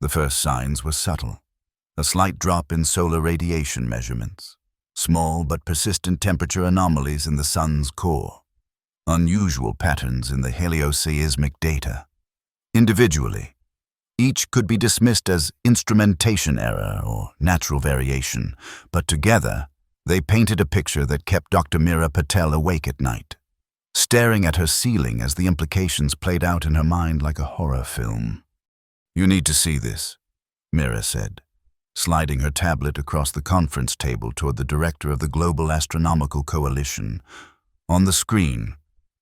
The first signs were subtle. A slight drop in solar radiation measurements, small but persistent temperature anomalies in the sun's core, unusual patterns in the helioseismic data. Individually, each could be dismissed as instrumentation error or natural variation, but together, they painted a picture that kept Dr. Meera Patel awake at night, staring at her ceiling as the implications played out in her mind like a horror film. "You need to see this," Meera said, sliding her tablet across the conference table toward the director of the Global Astronomical Coalition. On the screen,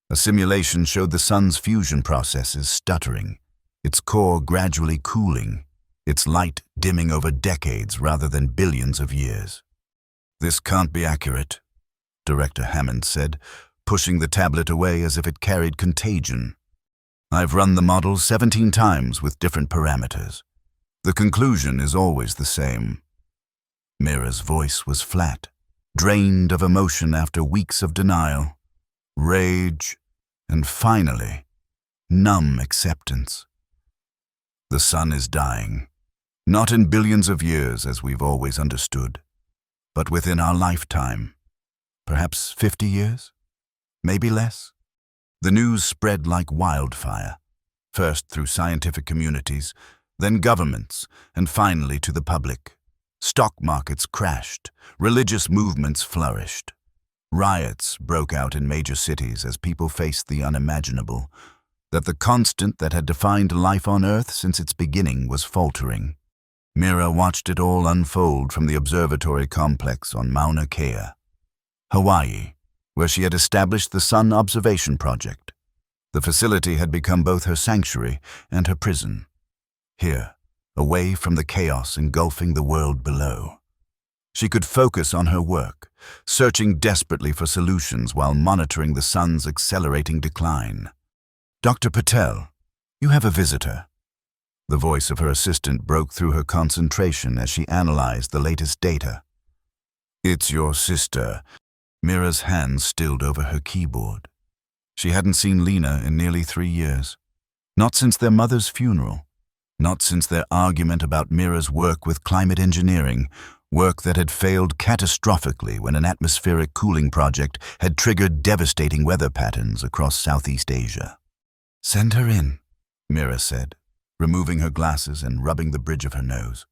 a simulation showed the sun's fusion processes stuttering, its core gradually cooling, its light dimming over decades rather than billions of years. "This can't be accurate," Director Hammond said, pushing the tablet away as if it carried contagion. "I've run the model 17 times with different parameters. The conclusion is always the same." Meera's voice was flat, drained of emotion after weeks of denial, rage, and finally, numb acceptance. "The sun is dying, not in billions of years as we've always understood, but within our lifetime. Perhaps 50 years? Maybe less?" The news spread like wildfire, first through scientific communities, then governments, and finally to the public. Stock markets crashed, religious movements flourished. Riots broke out in major cities as people faced the unimaginable, that the constant that had defined life on Earth since its beginning was faltering. Meera watched it all unfold from the observatory complex on Mauna Kea, Hawaii, where she had established the Sun Observation Project. The facility had become both her sanctuary and her prison. Here, away from the chaos engulfing the world below, she could focus on her work, searching desperately for solutions while monitoring the sun's accelerating decline. "Dr. Patel, you have a visitor." The voice of her assistant broke through her concentration as she analyzed the latest data. "It's your sister." Meera's hands stilled over her keyboard. She hadn't seen Lena in nearly 3 years. Not since their mother's funeral. Not since their argument about Meera's work with climate engineering, work that had failed catastrophically when an atmospheric cooling project had triggered devastating weather patterns across Southeast Asia. "Send her in," Meera said, removing her glasses and rubbing the bridge of her nose.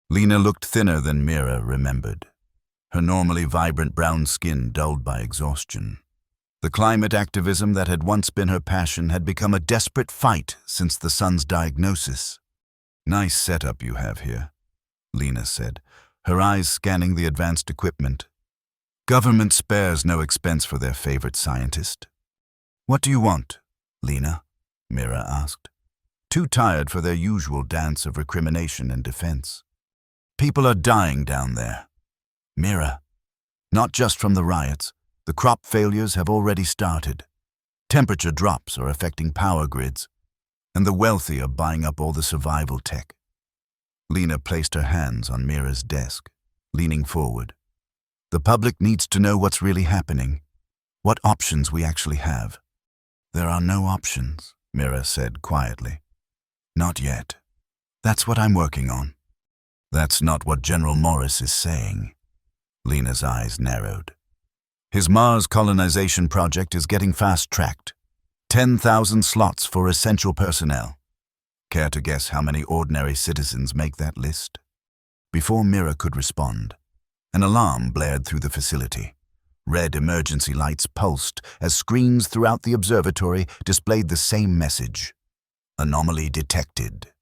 Lena looked thinner than Meera remembered, her normally vibrant brown skin dulled by exhaustion. The climate activism that had once been her passion had become a desperate fight since the sun's diagnosis. "Nice setup you have here," Lena said, her eyes scanning the advanced equipment. "Government spares no expense for their favorite scientist." "What do you want, Lena?" Meera asked, too tired for their usual dance of recrimination and defense. "People are dying down there, Meera. Not just from the riots. The crop failures have already started. Temperature drops are affecting power grids, and the wealthy are buying up all the survival tech." Lena placed her hands on Meera's desk, leaning forward. "The public needs to know what's really happening, what options we actually have." "There are no options," Meera said quietly. "Not yet. That's what I'm working on." "That's not what General Morris is saying." Lena's eyes narrowed. "His Mars colonization project is getting fast-tracked. 10,000 slots for essential personnel. Care to guess how many ordinary citizens make that list?" Before Meera could respond, an alarm blared through the facility. Red emergency lights pulsed as screens throughout the observatory displayed the same message. "Anomaly detected."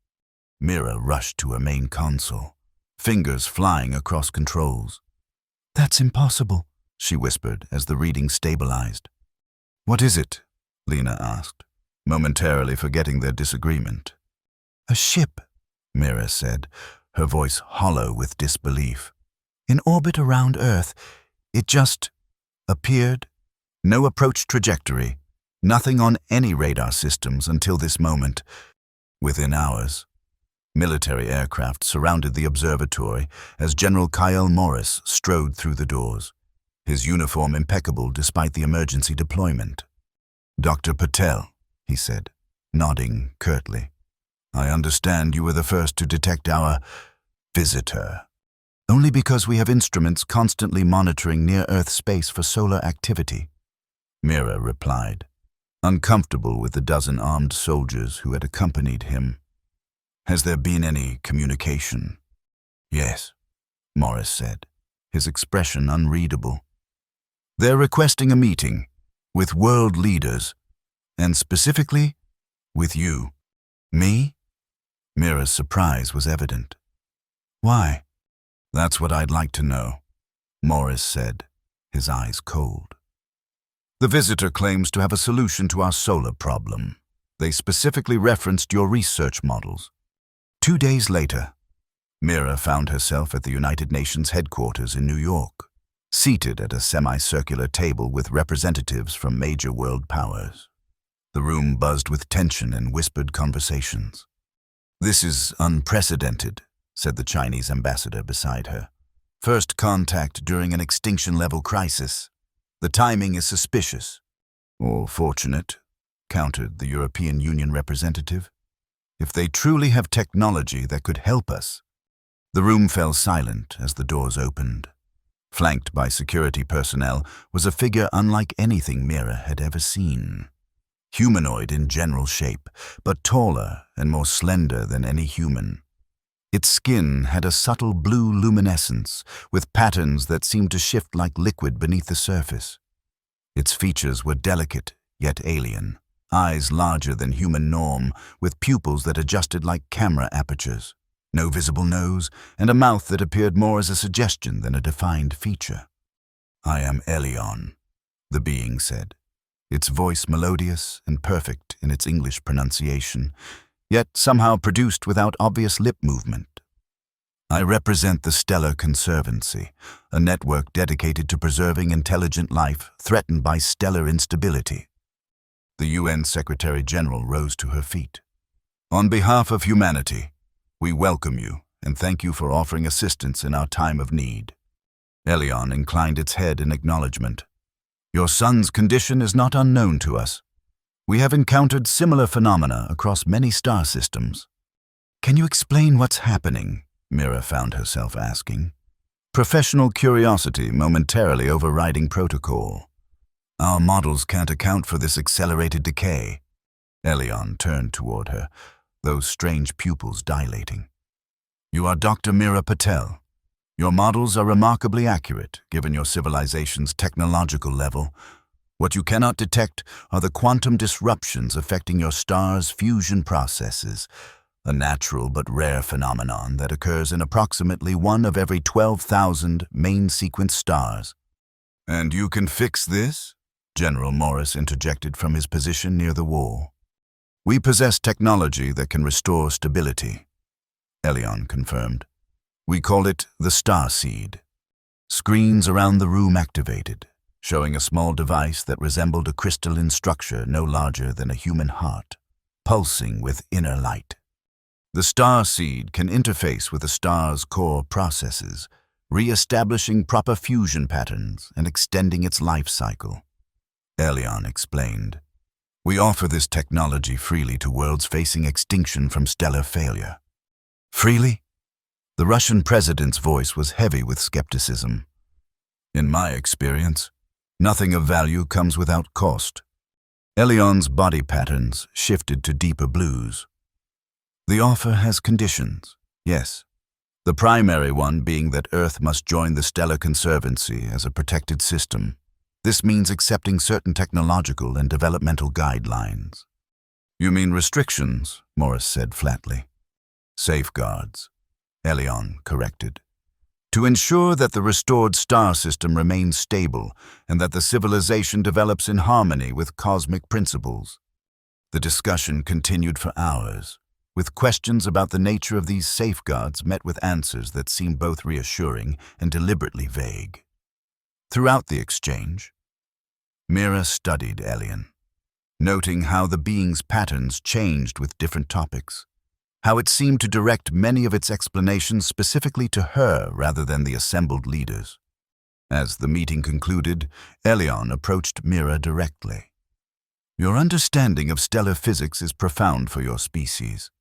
Meera rushed to her main console, fingers flying across controls. "That's impossible," she whispered as the reading stabilized. "What is it?" Lena asked, momentarily forgetting their disagreement. "A ship," Meera said, her voice hollow with disbelief. "In orbit around Earth. It just appeared. No approach trajectory. Nothing on any radar systems until this moment. Within hours, military aircraft surrounded the observatory as General Kyle Morris strode through the doors, his uniform impeccable despite the emergency deployment. "Dr. Patel," he said, nodding curtly. I understand you were the first to detect our visitor. Only because we have instruments constantly monitoring near-Earth space for solar activity, Mira replied, uncomfortable with the dozen armed soldiers who had accompanied him. Has there been any communication? Yes, Morris said, his expression unreadable. They're requesting a meeting with world leaders, and specifically with you. Me? Mira's surprise was evident. Why? That's what I'd like to know, Morris said, his eyes cold. The visitor claims to have a solution to our solar problem. They specifically referenced your research models. 2 days later, Mira found herself at the United Nations headquarters in New York, seated at a semicircular table with representatives from major world powers. The room buzzed with tension and whispered conversations. This is unprecedented, said the Chinese ambassador beside her. First contact during an extinction-level crisis. The timing is suspicious. Or fortunate, countered the European Union representative. If they truly have technology that could help us. The room fell silent as the doors opened. Flanked by security personnel was a figure unlike anything Mira had ever seen. Humanoid in general shape, but taller and more slender than any human. Its skin had a subtle blue luminescence, with patterns that seemed to shift like liquid beneath the surface. Its features were delicate, yet alien. Eyes larger than human norm, with pupils that adjusted like camera apertures. No visible nose, and a mouth that appeared more as a suggestion than a defined feature. I am Elion, the being said, its voice melodious and perfect in its English pronunciation, yet somehow produced without obvious lip movement. I represent the Stellar Conservancy, a network dedicated to preserving intelligent life threatened by stellar instability. The UN Secretary-General rose to her feet. On behalf of humanity, we welcome you and thank you for offering assistance in our time of need. Elion inclined its head in acknowledgement. Your son's condition is not unknown to us. We have encountered similar phenomena across many star systems. Can you explain what's happening? Mira found herself asking. Professional curiosity momentarily overriding protocol. Our models can't account for this accelerated decay. Elion turned toward her, those strange pupils dilating. You are Dr. Mira Patel. Your models are remarkably accurate, given your civilization's technological level. What you cannot detect are the quantum disruptions affecting your star's fusion processes, a natural but rare phenomenon that occurs in approximately 1 of every 12,000 main-sequence stars. And you can fix this? General Morris interjected from his position near the wall. We possess technology that can restore stability, Elion confirmed. We call it the Star Seed. Screens around the room activated, showing a small device that resembled a crystalline structure no larger than a human heart, pulsing with inner light. The Star Seed can interface with the star's core processes, re-establishing proper fusion patterns and extending its life cycle. Elion explained. We offer this technology freely to worlds facing extinction from stellar failure. Freely? The Russian president's voice was heavy with skepticism. In my experience, nothing of value comes without cost. Elion's body patterns shifted to deeper blues. The offer has conditions, yes. The primary one being that Earth must join the Stellar Conservancy as a protected system. This means accepting certain technological and developmental guidelines. You mean restrictions, Morris said flatly. Safeguards, Elion corrected. To ensure that the restored star system remains stable and that the civilization develops in harmony with cosmic principles. The discussion continued for hours, with questions about the nature of these safeguards met with answers that seemed both reassuring and deliberately vague. Throughout the exchange, Mira studied Elion, noting how the being's patterns changed with different topics, how it seemed to direct many of its explanations specifically to her rather than the assembled leaders. As the meeting concluded, Elion approached Mira directly. Your understanding of stellar physics is profound for your species.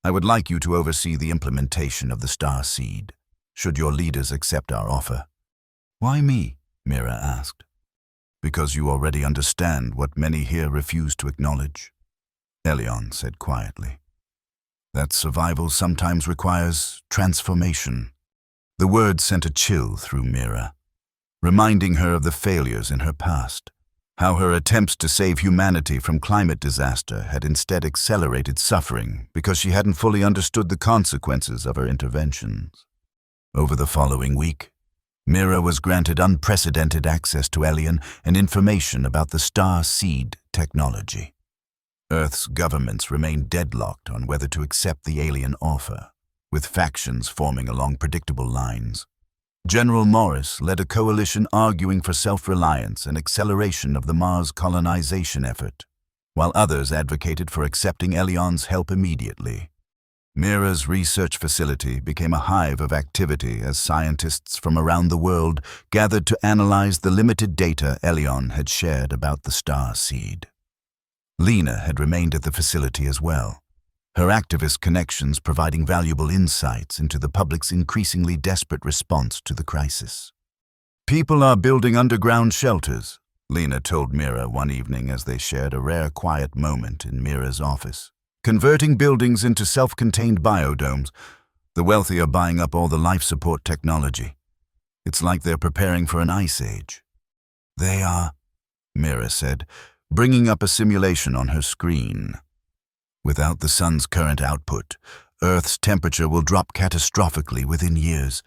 I would like you to oversee the implementation of the Star Seed, should your leaders accept our offer." "Why me?" Mira asked. "Because you already understand what many here refuse to acknowledge," Elion said quietly. "That survival sometimes requires transformation." The word sent a chill through Mira, reminding her of the failures in her past, how her attempts to save humanity from climate disaster had instead accelerated suffering because she hadn't fully understood the consequences of her interventions. Over the following week, Mira was granted unprecedented access to Elion and information about the Star Seed technology. Earth's governments remained deadlocked on whether to accept the alien offer, with factions forming along predictable lines. General Morris led a coalition arguing for self-reliance and acceleration of the Mars colonization effort, while others advocated for accepting Elion's help immediately. Mira's research facility became a hive of activity as scientists from around the world gathered to analyze the limited data Elion had shared about the Star Seed. Lena had remained at the facility as well, her activist connections providing valuable insights into the public's increasingly desperate response to the crisis. "People are building underground shelters," Lena told Mira one evening as they shared a rare quiet moment in Mira's office. "Converting buildings into self-contained biodomes. The wealthy are buying up all the life support technology. It's like they're preparing for an ice age." "They are," Mira said, bringing up a simulation on her screen. "Without the sun's current output, Earth's temperature will drop catastrophically within years,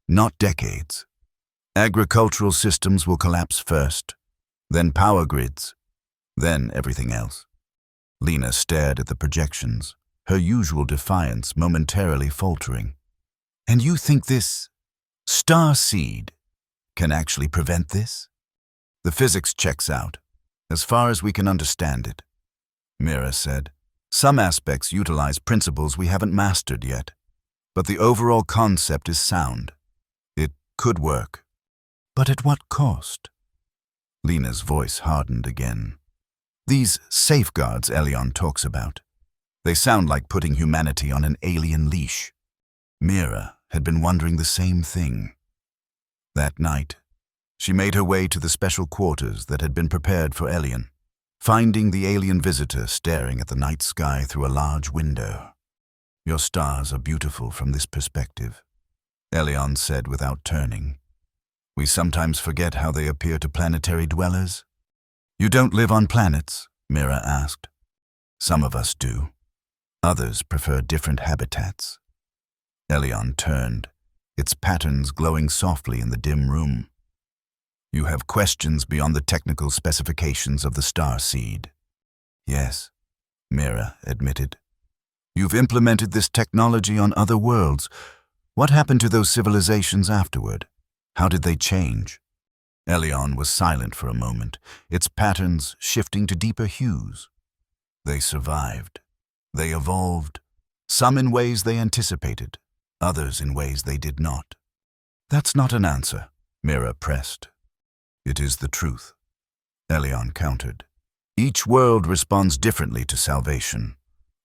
not decades. Agricultural systems will collapse first, then power grids, then everything else." Lena stared at the projections, her usual defiance momentarily faltering. "And you think this Star Seed can actually prevent this?" "The physics checks out, as far as we can understand it," Mira said. "Some aspects utilize principles we haven't mastered yet, but the overall concept is sound. It could work." "But at what cost?" Lena's voice hardened again. "These safeguards Elion talks about, they sound like putting humanity on an alien leash." Mira had been wondering the same thing. That night, she made her way to the special quarters that had been prepared for Elion, finding the alien visitor staring at the night sky through a large window. "Your stars are beautiful from this perspective," Elion said without turning. "We sometimes forget how they appear to planetary dwellers." "You don't live on planets?" Mira asked. "Some of us do. Others prefer different habitats." Elion turned, its patterns glowing softly in the dim room. "You have questions beyond the technical specifications of the Star Seed." "Yes," Mira admitted. "You've implemented this technology on other worlds. What happened to those civilizations afterward? How did they change?" Elion was silent for a moment, its patterns shifting to deeper hues. "They survived. They evolved, some in ways they anticipated, others in ways they did not." "That's not an answer," Mira pressed. "It is the truth," Elion countered. "Each world responds differently to salvation.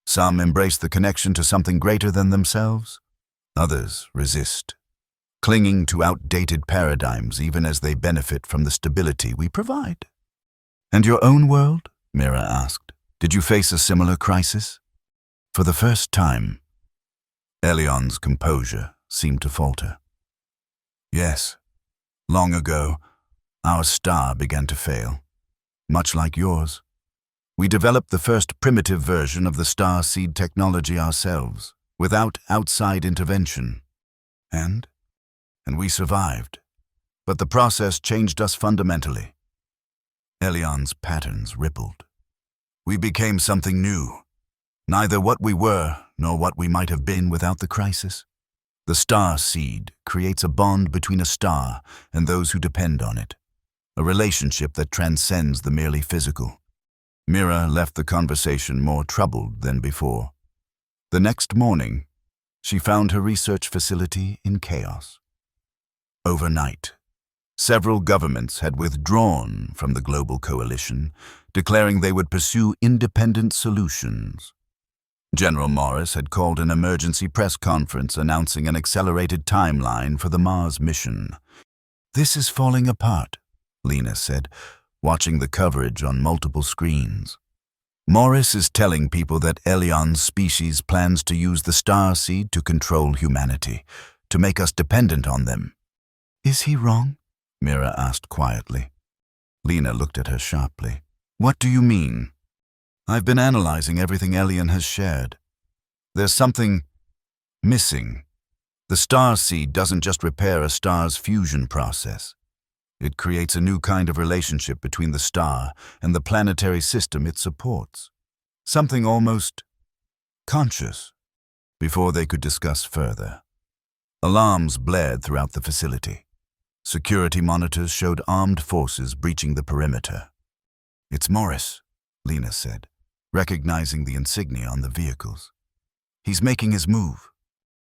Some embrace the connection to something greater than themselves. Others resist, clinging to outdated paradigms even as they benefit from the stability we provide." "And your own world?" Mira asked. "Did you face a similar crisis?" For the first time, Elion's composure seemed to falter. "Yes. Long ago, our star began to fail, much like yours. We developed the first primitive version of the Star Seed technology ourselves, without outside intervention. And we survived. But the process changed us fundamentally." Elion's patterns rippled. "We became something new, neither what we were nor what we might have been without the crisis. The Star Seed creates a bond between a star and those who depend on it, a relationship that transcends the merely physical." Mira left the conversation more troubled than before. The next morning, she found her research facility in chaos. Overnight, several governments had withdrawn from the global coalition, declaring they would pursue independent solutions. General Morris had called an emergency press conference announcing an accelerated timeline for the Mars mission. "This is falling apart," Lena said, watching the coverage on multiple screens. "Morris is telling people that Elion's species plans to use the star seed to control humanity, to make us dependent on them." "Is he wrong?" Mira asked quietly. Lena looked at her sharply. "What do you mean?" "I've been analyzing everything Elion has shared. There's something missing. The star seed doesn't just repair a star's fusion process. It creates a new kind of relationship between the star and the planetary system it supports. Something almost conscious." Before they could discuss further, alarms blared throughout the facility. Security monitors showed armed forces breaching the perimeter. "It's Morris," Lena said, recognizing the insignia on the vehicles. "He's making his move."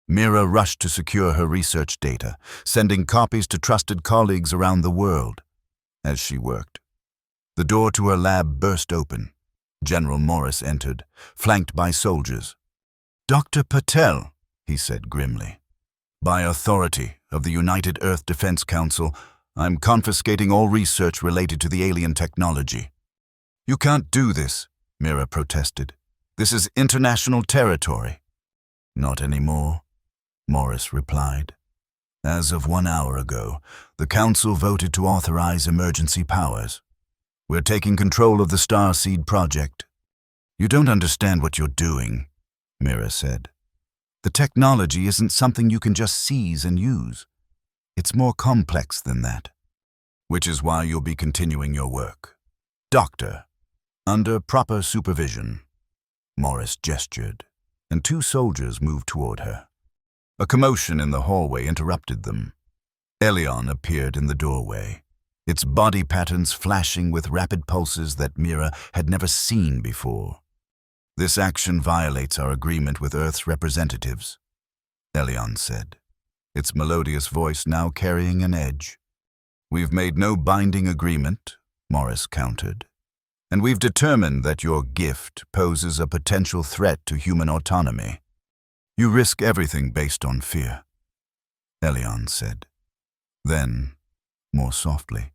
Mira rushed to secure her research data, sending copies to trusted colleagues around the world. As she worked, the door to her lab burst open. General Morris entered, flanked by soldiers. "Dr. Patel," he said grimly, "by authority of the United Earth Defense Council, I'm confiscating all research related to the alien technology." "You can't do this," Mira protested. "This is international territory." "Not anymore," Morris replied. "As of 1 hour ago, the Council voted to authorize emergency powers. We're taking control of the Starseed project." "You don't understand what you're doing," Mira said. "The technology isn't something you can just seize and use. It's more complex than that. Which is why you'll be continuing your work. Doctor, under proper supervision." Morris gestured, and 2 soldiers moved toward her. A commotion in the hallway interrupted them. Elion appeared in the doorway, its body patterns flashing with rapid pulses that Mira had never seen before. "This action violates our agreement with Earth's representatives," Elion said, its melodious voice now carrying an edge. "We've made no binding agreement," Morris countered, "and we've determined that your gift poses a potential threat to human autonomy. You risk everything based on fear," Elion said. Then, more softly,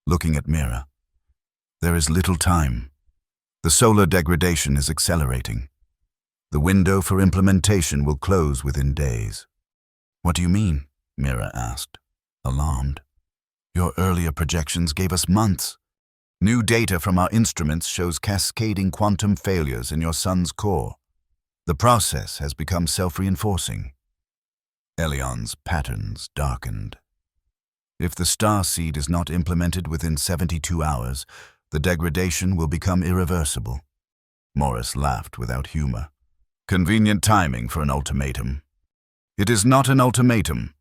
looking at Mira, "There is little time. The solar degradation is accelerating. The window for implementation will close within days." "What do you mean?" Mira asked, alarmed. "Your earlier projections gave us months. New data from our instruments shows cascading quantum failures in your sun's core. The process has become self-reinforcing." Elion's patterns darkened. "If the star seed is not implemented within 72 hours, the degradation will become irreversible." Morris laughed without humor. "Convenient timing for an ultimatum." "It is not an ultimatum,"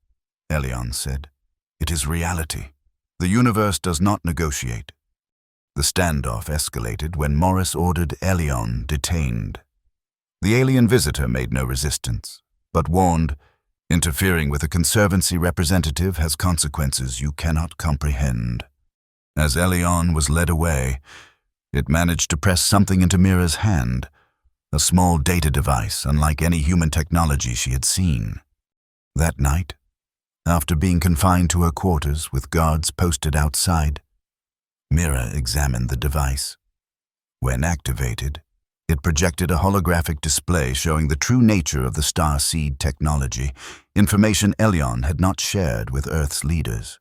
Elion said. "It is reality. The universe does not negotiate." The standoff escalated when Morris ordered Elion detained. The alien visitor made no resistance, but warned, "Interfering with a Conservancy representative has consequences you cannot comprehend." As Elion was led away, it managed to press something into Mira's hand, a small data device unlike any human technology she had seen. That night, after being confined to her quarters with guards posted outside, Mira examined the device. When activated, it projected a holographic display showing the true nature of the star seed technology, information Elion had not shared with Earth's leaders.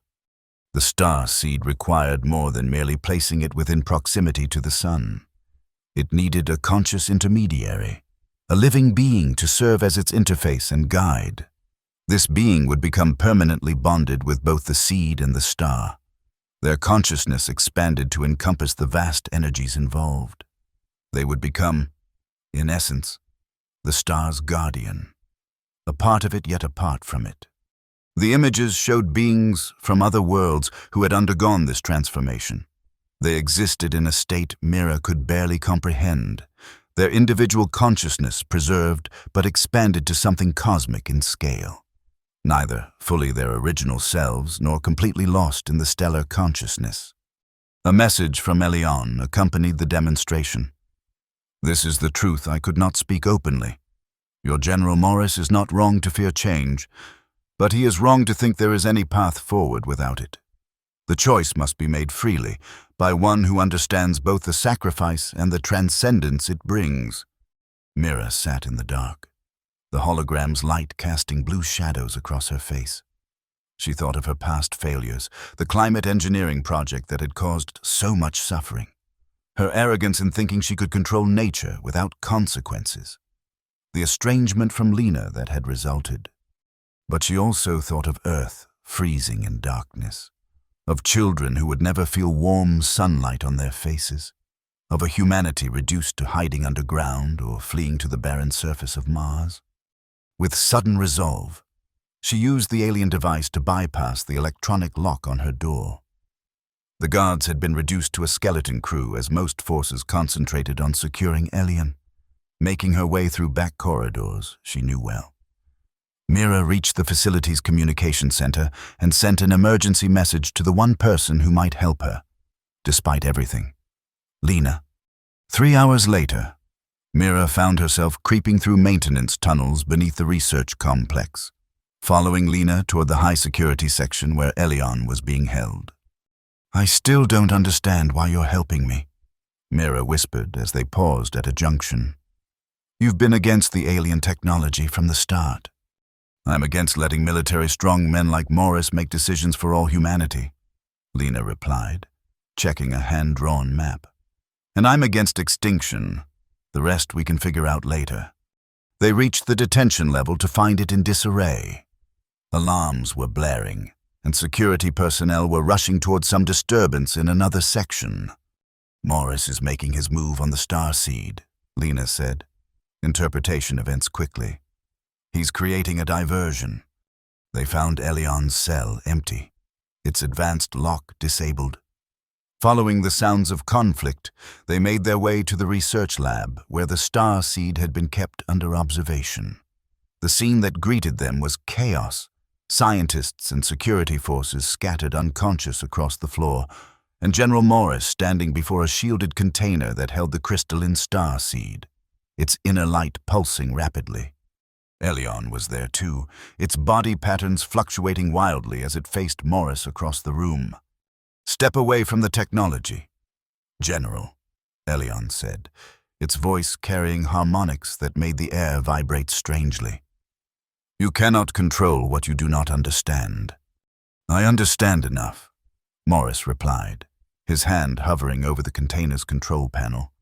The star seed required more than merely placing it within proximity to the sun. It needed a conscious intermediary, a living being to serve as its interface and guide. This being would become permanently bonded with both the seed and the star. Their consciousness expanded to encompass the vast energies involved. They would become, in essence, the star's guardian, a part of it yet apart from it. The images showed beings from other worlds who had undergone this transformation. They existed in a state Mira could barely comprehend, their individual consciousness preserved but expanded to something cosmic in scale. Neither fully their original selves nor completely lost in the stellar consciousness. A message from Elion accompanied the demonstration. This is the truth I could not speak openly. Your General Morris is not wrong to fear change, but he is wrong to think there is any path forward without it. The choice must be made freely, by one who understands both the sacrifice and the transcendence it brings. Mira sat in the dark, the hologram's light casting blue shadows across her face. She thought of her past failures, the climate engineering project that had caused so much suffering, her arrogance in thinking she could control nature without consequences, the estrangement from Lena that had resulted. But she also thought of Earth freezing in darkness, of children who would never feel warm sunlight on their faces, of a humanity reduced to hiding underground or fleeing to the barren surface of Mars. With sudden resolve, she used the alien device to bypass the electronic lock on her door. The guards had been reduced to a skeleton crew as most forces concentrated on securing Elian. Making her way through back corridors she knew well. Mira reached the facility's communication center and sent an emergency message to the one person who might help her, despite everything: Lena. 3 hours later, Mira found herself creeping through maintenance tunnels beneath the research complex, following Lena toward the high-security section where Elian was being held. "I still don't understand why you're helping me," Mira whispered as they paused at a junction. "You've been against the alien technology from the start." "I'm against letting military strong men like Morris make decisions for all humanity," Lena replied, checking a hand-drawn map. "And I'm against extinction. The rest we can figure out later." They reached the detention level to find it in disarray. Alarms were blaring, and security personnel were rushing towards some disturbance in another section. "Morris is making his move on the starseed," Lena said. Interpretation events quickly. "He's creating a diversion." They found Elian's cell empty, its advanced lock disabled. Following the sounds of conflict, they made their way to the research lab where the star seed had been kept under observation. The scene that greeted them was chaos. Scientists and security forces scattered unconscious across the floor, and General Morris standing before a shielded container that held the crystalline star seed, its inner light pulsing rapidly. Elian was there too, its body patterns fluctuating wildly as it faced Morris across the room. "Step away from the technology." "General," Elian said, its voice carrying harmonics that made the air vibrate strangely. "You cannot control what you do not understand." "I understand enough," Morris replied, his hand hovering over the container's control panel.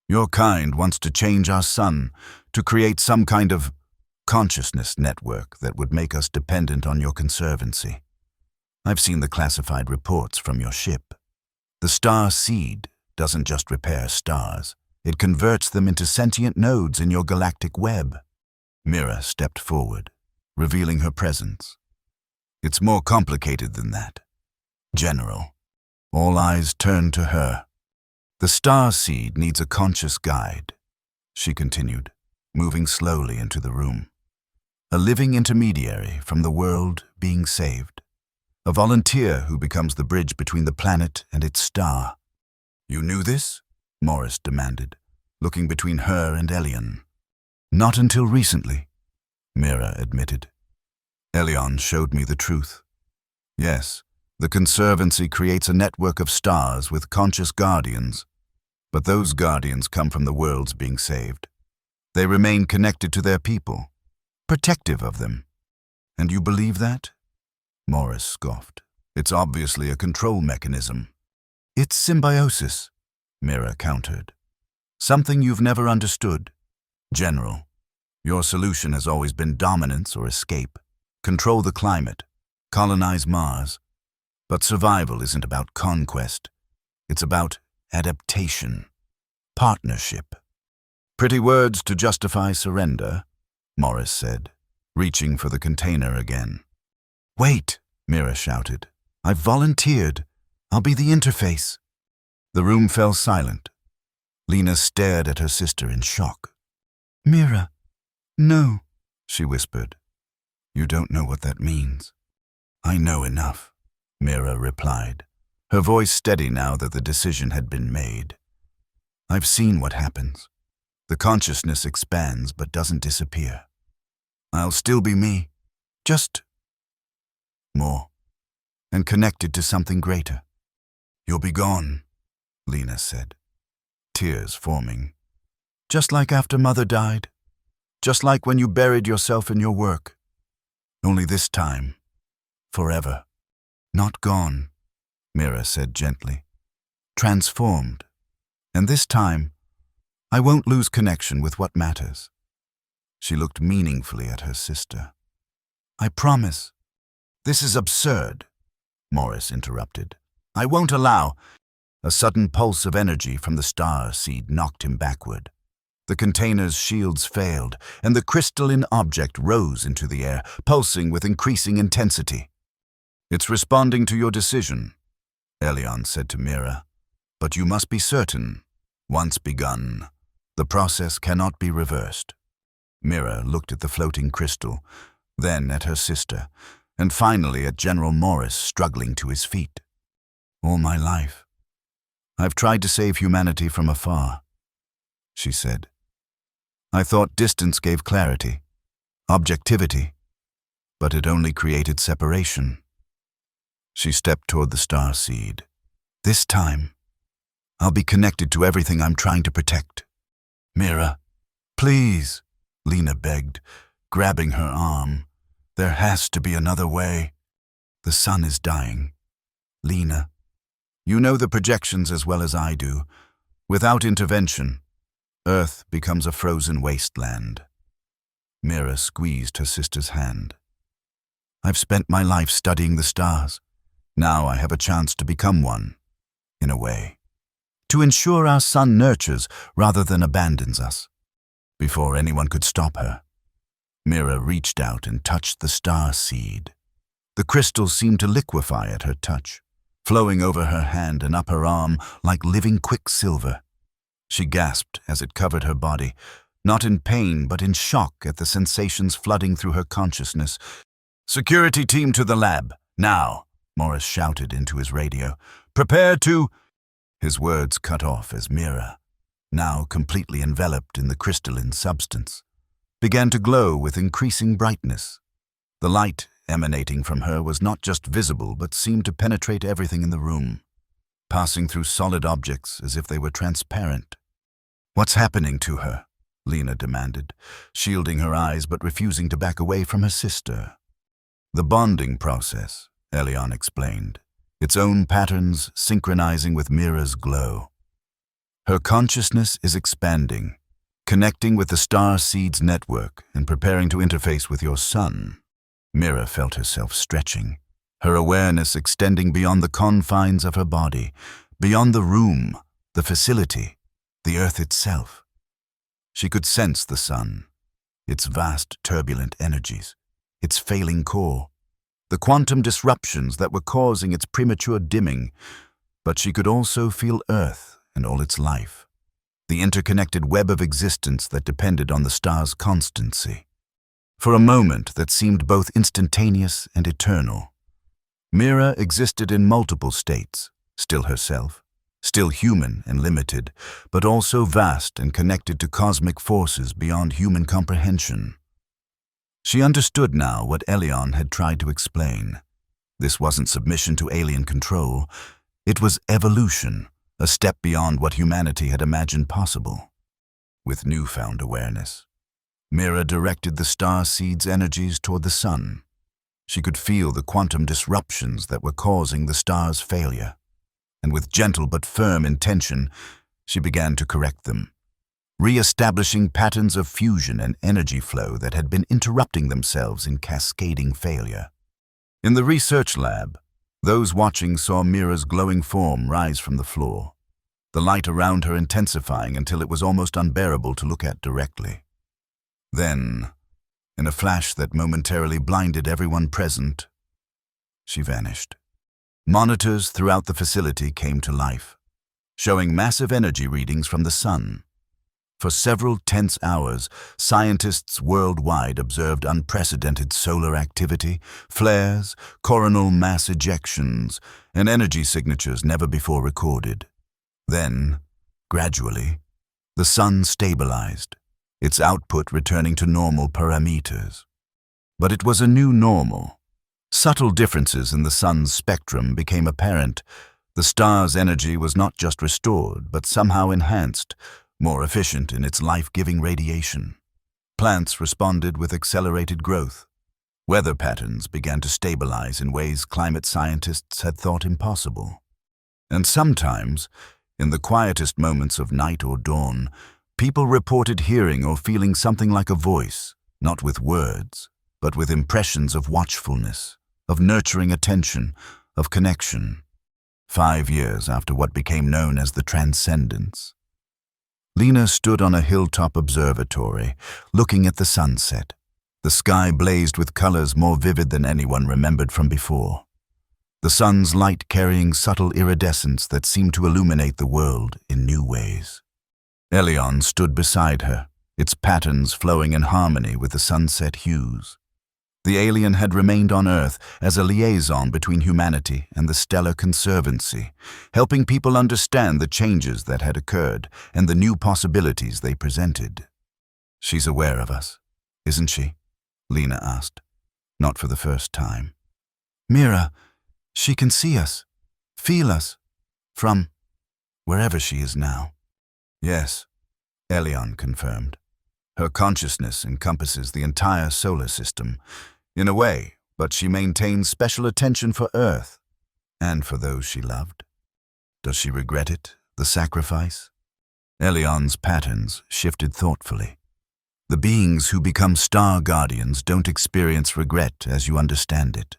"Your kind wants to change our sun, to create some kind of consciousness network that would make us dependent on your conservancy. I've seen the classified reports from your ship. The star seed doesn't just repair stars, it converts them into sentient nodes in your galactic web." Mira stepped forward, revealing her presence. "It's more complicated than that, General." All eyes turned to her. "The star seed needs a conscious guide," she continued, moving slowly into the room. "A living intermediary from the world being saved. A volunteer who becomes the bridge between the planet and its star." "You knew this?" Morris demanded, looking between her and Elian. "Not until recently," Mira admitted. "Elian showed me the truth. Yes, the Conservancy creates a network of stars with conscious guardians, but those guardians come from the worlds being saved. They remain connected to their people, protective of them. And you believe that?" Morris scoffed. "It's obviously a control mechanism." "It's symbiosis," Mira countered. "Something you've never understood. General, your solution has always been dominance or escape. Control the climate, colonize Mars. But survival isn't about conquest. It's about adaptation, partnership." "Pretty words to justify surrender," Morris said, reaching for the container again. "Wait," Mira shouted. "I've volunteered. I'll be the interface." The room fell silent. Lena stared at her sister in shock. "Mira, no," she whispered. "You don't know what that means." "I know enough," Mira replied, her voice steady now that the decision had been made. "I've seen what happens. The consciousness expands but doesn't disappear. I'll still be me, just more, and connected to something greater. You'll be gone, Lena said, tears forming. Just like after Mother died. Just like when you buried yourself in your work. Only this time, forever. Not gone, Mira said gently. Transformed. And this time, I won't lose connection with what matters. She looked meaningfully at her sister. I promise. This is absurd, Morris interrupted. I won't allow. A sudden pulse of energy from the star seed knocked him backward. The container's shields failed, and the crystalline object rose into the air, pulsing with increasing intensity. It's responding to your decision, Elion said to Mira. But you must be certain, once begun, the process cannot be reversed. Mira looked at the floating crystal, then at her sister, and finally at General Morris struggling to his feet. All my life, I've tried to save humanity from afar, she said. I thought distance gave clarity, objectivity, but it only created separation. She stepped toward the star seed. This time, I'll be connected to everything I'm trying to protect. Mira, please, Lena begged, grabbing her arm. There has to be another way. The sun is dying. Lena, you know the projections as well as I do. Without intervention, Earth becomes a frozen wasteland. Mira squeezed her sister's hand. I've spent my life studying the stars. Now I have a chance to become one, in a way. To ensure our sun nurtures rather than abandons us. Before anyone could stop her, Mira reached out and touched the star seed. The crystal seemed to liquefy at her touch, flowing over her hand and up her arm like living quicksilver. She gasped as it covered her body, not in pain but in shock at the sensations flooding through her consciousness. Security team to the lab, now, Morris shouted into his radio. Prepare to... His words cut off as Mira, now completely enveloped in the crystalline substance, began to glow with increasing brightness. The light emanating from her was not just visible but seemed to penetrate everything in the room, passing through solid objects as if they were transparent. What's happening to her? Lena demanded, shielding her eyes but refusing to back away from her sister. The bonding process, Elion explained, its own patterns synchronizing with Mira's glow. Her consciousness is expanding, connecting with the star seed's network and preparing to interface with your sun. Mira felt herself stretching, her awareness extending beyond the confines of her body, beyond the room, the facility, the earth itself. She could sense the sun, its vast turbulent energies, its failing core, the quantum disruptions that were causing its premature dimming, but she could also feel Earth and all its life, the interconnected web of existence that depended on the star's constancy. For a moment that seemed both instantaneous and eternal, Mira existed in multiple states, still herself, still human and limited, but also vast and connected to cosmic forces beyond human comprehension. She understood now what Elion had tried to explain. This wasn't submission to alien control. It was evolution, a step beyond what humanity had imagined possible. With newfound awareness, Mira directed the star seed's energies toward the sun. She could feel the quantum disruptions that were causing the star's failure, and with gentle but firm intention, she began to correct them, re-establishing patterns of fusion and energy flow that had been interrupting themselves in cascading failure. In the research lab, those watching saw Mira's glowing form rise from the floor, the light around her intensifying until it was almost unbearable to look at directly. Then, in a flash that momentarily blinded everyone present, she vanished. Monitors throughout the facility came to life, showing massive energy readings from the sun. For several tense hours, scientists worldwide observed unprecedented solar activity, flares, coronal mass ejections, and energy signatures never before recorded. Then, gradually, The sun stabilized, its output returning to normal parameters. But it was a new normal. Subtle differences in the sun's spectrum became apparent. The star's energy was not just restored, but somehow enhanced, more efficient in its life-giving radiation. Plants responded with accelerated growth. Weather patterns began to stabilize in ways climate scientists had thought impossible. And sometimes, in the quietest moments of night or dawn, people reported hearing or feeling something like a voice, not with words, but with impressions of watchfulness, of nurturing attention, of connection. 5 years after what became known as the Transcendence. Lena stood on a hilltop observatory, looking at the sunset. The sky blazed with colors more vivid than anyone remembered from before. The sun's light carrying subtle iridescence that seemed to illuminate the world in new ways. Elion stood beside her, its patterns flowing in harmony with the sunset hues. The alien had remained on Earth as a liaison between humanity and the Stellar Conservancy, helping people understand the changes that had occurred and the new possibilities they presented. "She's aware of us, isn't she?" Lena asked, not for the first time. "Mira, she can see us, feel us, from wherever she is now." "Yes," Elion confirmed. "Her consciousness encompasses the entire solar system, in a way, but she maintains special attention for Earth, and for those she loved. Does she regret it, the sacrifice?" Elion's patterns shifted thoughtfully. "The beings who become star guardians don't experience regret as you understand it.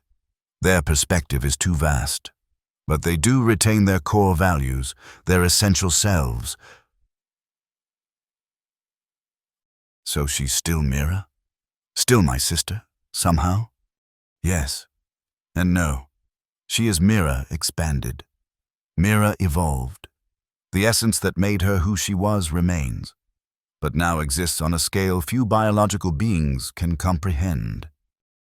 Their perspective is too vast, but they do retain their core values, their essential selves." "So she's still Mira? Still my sister, somehow?" "Yes. And no. She is Mira expanded. Mira evolved. The essence that made her who she was remains, but now exists on a scale few biological beings can comprehend."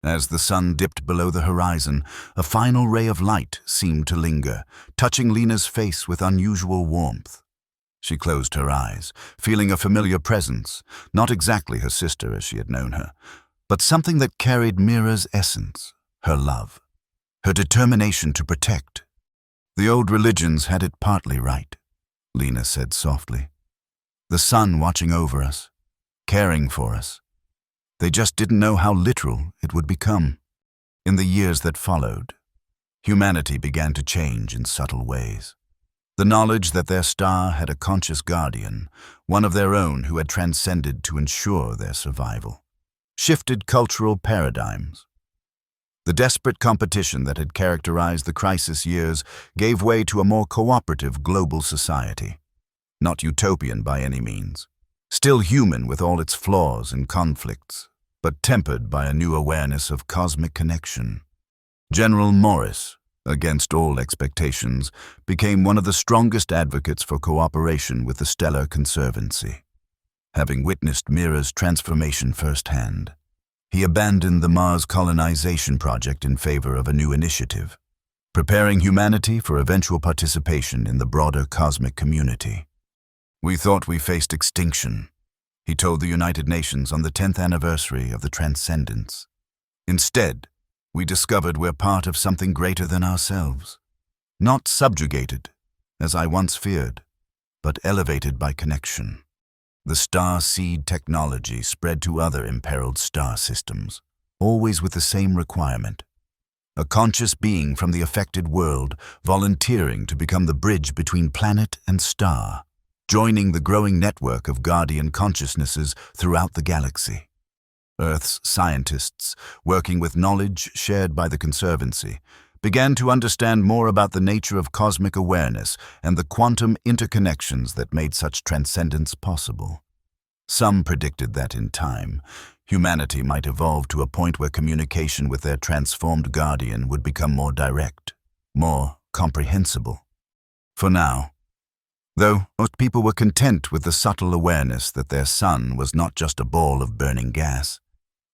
As the sun dipped below the horizon, a final ray of light seemed to linger, touching Lena's face with unusual warmth. She closed her eyes, feeling a familiar presence, not exactly her sister as she had known her, but something that carried Mira's essence, her love, her determination to protect. "The old religions had it partly right," Lena said softly. "The sun watching over us, caring for us. They just didn't know how literal it would become." In the years that followed, humanity began to change in subtle ways. The knowledge that their star had a conscious guardian, one of their own who had transcended to ensure their survival, shifted cultural paradigms. The desperate competition that had characterized the crisis years gave way to a more cooperative global society. Not utopian by any means, still human with all its flaws and conflicts, but tempered by a new awareness of cosmic connection. General Morris, against all expectations, became one of the strongest advocates for cooperation with the Stellar Conservancy. Having witnessed Mira's transformation firsthand, he abandoned the Mars colonization project in favor of a new initiative, preparing humanity for eventual participation in the broader cosmic community. "We thought we faced extinction," he told the United Nations on the 10th anniversary of the Transcendence. "Instead, we discovered we're part of something greater than ourselves. Not subjugated, as I once feared, but elevated by connection." The star seed technology spread to other imperiled star systems, always with the same requirement: a conscious being from the affected world volunteering to become the bridge between planet and star, joining the growing network of guardian consciousnesses throughout the galaxy. Earth's scientists, working with knowledge shared by the Conservancy, began to understand more about the nature of cosmic awareness and the quantum interconnections that made such transcendence possible. Some predicted that in time, humanity might evolve to a point where communication with their transformed guardian would become more direct, more comprehensible. For now, though, most people were content with the subtle awareness that their sun was not just a ball of burning gas,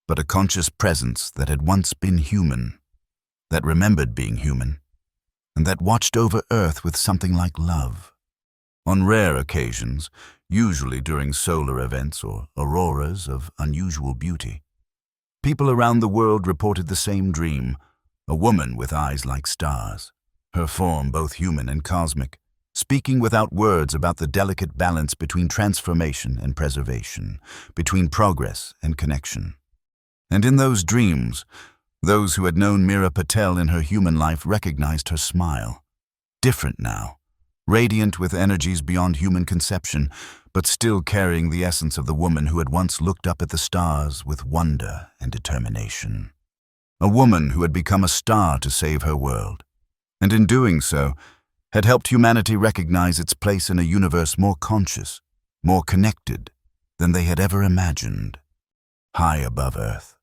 but a conscious presence that had once been human, that remembered being human, and that watched over Earth with something like love. On rare occasions, usually during solar events or auroras of unusual beauty. People around the world reported the same dream, a woman with eyes like stars, her form both human and cosmic, speaking without words about the delicate balance between transformation and preservation, between progress and connection. And in those dreams, those who had known Meera Patel in her human life recognized her smile. Different now, radiant with energies beyond human conception, but still carrying the essence of the woman who had once looked up at the stars with wonder and determination. A woman who had become a star to save her world, and in doing so, had helped humanity recognize its place in a universe more conscious, more connected than they had ever imagined. High above Earth,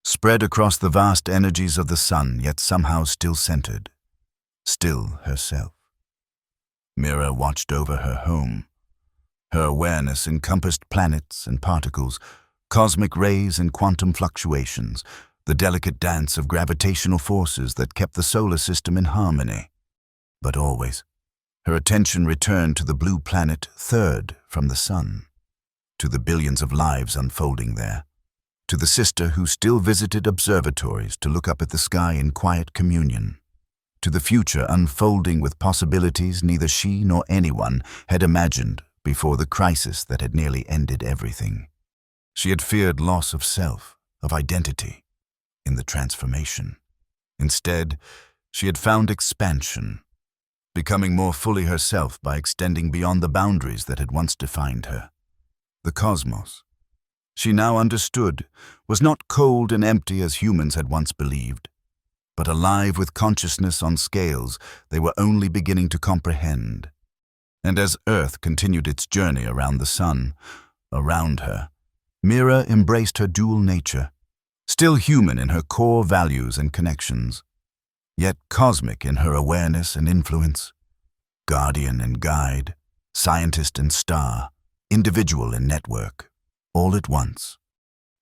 spread across the vast energies of the sun, yet somehow still centered, still herself. Meera watched over her home. Her awareness encompassed planets and particles, cosmic rays and quantum fluctuations, the delicate dance of gravitational forces that kept the solar system in harmony. But always, her attention returned to the blue planet third from the sun, to the billions of lives unfolding there, to the sister who still visited observatories to look up at the sky in quiet communion, to the future unfolding with possibilities neither she nor anyone had imagined before the crisis that had nearly ended everything. She had feared loss of self, of identity, in the transformation. Instead, she had found expansion, becoming more fully herself by extending beyond the boundaries that had once defined her. The cosmos, she now understood, was not cold and empty as humans had once believed, but alive with consciousness on scales they were only beginning to comprehend. And as Earth continued its journey around the sun, around her, Meera embraced her dual nature, still human in her core values and connections, yet cosmic in her awareness and influence, guardian and guide, scientist and star, individual and network, all at once.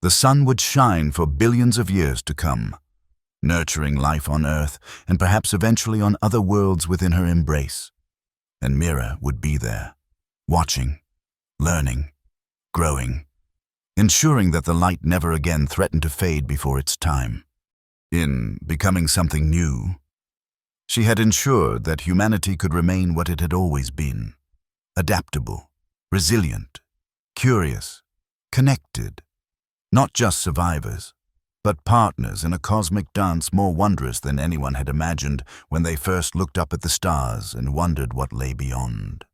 The sun would shine for billions of years to come, nurturing life on Earth and perhaps eventually on other worlds within her embrace. And Meera would be there, watching, learning, growing, ensuring that the light never again threatened to fade before its time. In becoming something new, she had ensured that humanity could remain what it had always been, adaptable, resilient, curious, connected, not just survivors, but partners in a cosmic dance more wondrous than anyone had imagined when they first looked up at the stars and wondered what lay beyond.